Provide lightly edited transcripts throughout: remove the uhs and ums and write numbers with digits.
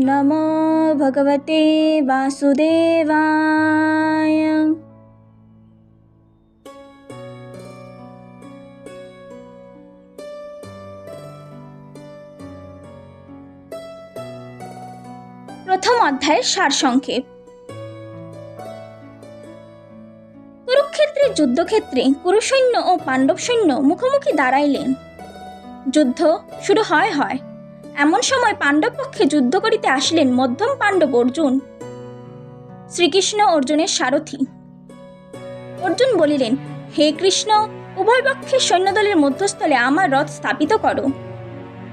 নমো ভগবতে বাসুদেবায়। প্রথম অধ্যায়ের সারসংক্ষেপ। কুরুক্ষেত্রের যুদ্ধক্ষেত্রে কুরুসৈন্য ও পাণ্ডব সৈন্য মুখোমুখি দাঁড়াইলেন। যুদ্ধ শুরু হয়। এমন সময় পাণ্ডব পক্ষে যুদ্ধ করিতে আসিলেন মধ্যম পাণ্ডব অর্জুন। শ্রীকৃষ্ণ অর্জুনের সারথি। অর্জুন বলিলেন, হে কৃষ্ণ, উভয় পক্ষের সৈন্যদলের মধ্যস্থলে আমার রথ স্থাপিত করো।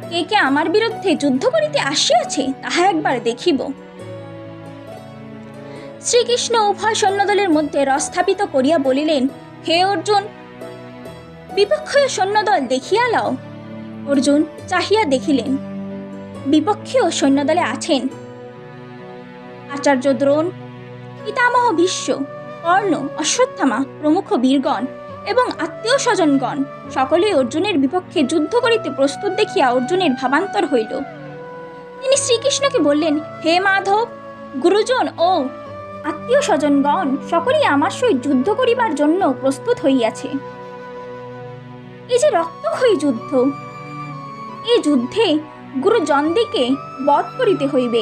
কে কে আমার বিরুদ্ধে যুদ্ধ করিতে আসিয়াছে তাহা একবার দেখিব। শ্রীকৃষ্ণ উভয় সৈন্যদলের মধ্যে রথ স্থাপিত করিয়া বলিলেন, হে অর্জুন, বিপক্ষীয় সৈন্যদল দেখিয়া লও। অর্জুন চাহিয়া দেখিলেন, বিপক্ষীয় সৈন্যদলে আছেন আচার্য দ্রোণ, পিতামহ ভীষ্ম, কর্ণ, অশ্বত্থামা প্রমুখ বীরগণ এবং আত্মীয় স্বজনগণ সকলেই অর্জুনের বিপক্ষে যুদ্ধ করিতে প্রস্তুত দেখিয়া অর্জুনের ভাবান্তর হইল। তিনি শ্রীকৃষ্ণকে বললেন, হে মাধব, গুরুজন ও আত্মীয় স্বজনগণ সকলেই আমার সহিত যুদ্ধ করিবার জন্য প্রস্তুত হইয়াছে। এই যে রক্তক্ষয়ী যুদ্ধ, এই যুদ্ধে গুরুজনদিকে বধ করিতে হইবে,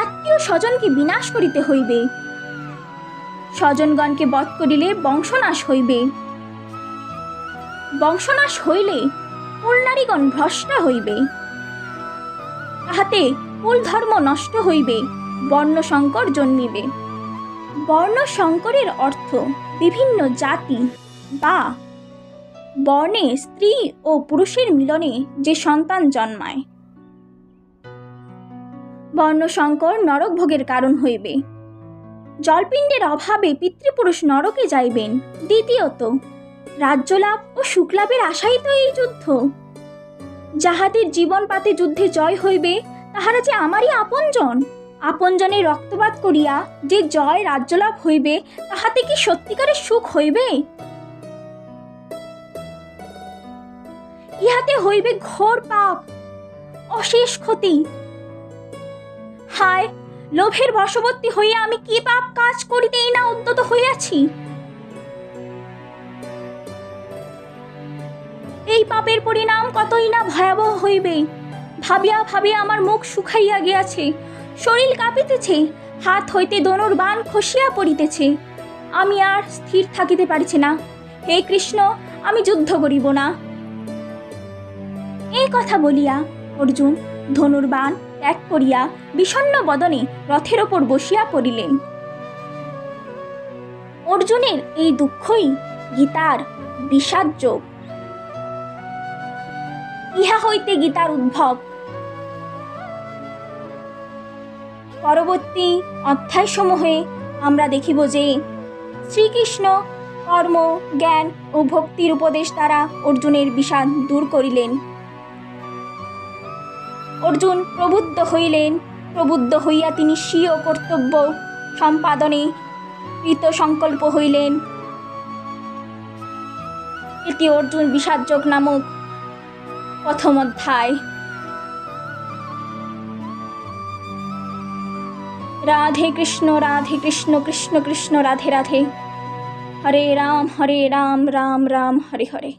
আত্মীয় স্বজনকে বিনাশ করিতে হইবে। স্বজনগণকে বধ করিলে বংশনাশ হইবে, বংশনাশ হইলে কুলনারীগণ ভ্রষ্টা হইবে, তাহাতে কুল ধর্ম নষ্ট হইবে, বর্ণসংকর জন্মিবে। বর্ণসংকরের অর্থ বিভিন্ন জাতি বা বর্ণে স্ত্রী ও পুরুষের মিলনে যে সন্তান জন্মায়। বর্ণসংকর নরক ভোগের কারণ হইবে। জলপিণ্ডের অভাবে পিতৃপুরুষ নরকে যাইবেন। দ্বিতীয়ত, রাজ্যলাভ ও সুখলাভের আশাই তো এই যুদ্ধ। যাহাদের জীবন পাতে যুদ্ধে জয় হইবে তাহারা যে আমারই আপনজন। আপনজনের রক্তপাত করিয়া যে জয় রাজ্যলাভ হইবে তাহাতে কি সত্যিকারের সুখ হইবে? ইহাতে হইবে ঘোর পাপ, অশেষ ক্ষতি। হায়, লোভের বশবর্তী হইয়া আমি কি পাপ কাজ করিতেই না উদ্যত হইয়াছি। এই পাপের পরিণাম কতই না ভয়াবহ হইবে। ভাবিয়া ভাবিয়া আমার মুখ শুকাইয়া গিয়াছে, শরীর কাঁপিতেছে, হাত হইতে ধনুর বাণ খসিয়া পড়িতেছে। আমি আর স্থির থাকিতে পারিছি না। হে কৃষ্ণ, আমি যুদ্ধ করিব না। এই কথা বলিয়া অর্জুন ধনুর বাণ ত্যাগ করিয়া বিষণ্ণ বদনে রথের ওপর বসিয়া পড়িলেন। অর্জুনের এই দুঃখই গীতার বিষাদ যোগ। ইহা হইতে গীতার উদ্ভব। পরবর্তী অধ্যায়সমূহে আমরা দেখিব যে শ্রীকৃষ্ণ কর্ম, জ্ঞান ও ভক্তির উপদেশ দ্বারা অর্জুনের বিষাদ দূর করিলেন। অর্জুন প্রবুদ্ধ হইলেন। প্রবুদ্ধ হইয়া তিনি স্বীয় কর্তব্য সম্পাদনে কৃত সংকল্প হইলেন। এটি অর্জুন বিষাদযোগ নামক প্রথম অধ্যায়। রাধে কৃষ্ণ কৃষ্ণ কৃষ্ণ রাধে রাধে। হরে রাম রাম রাম হরে হরে।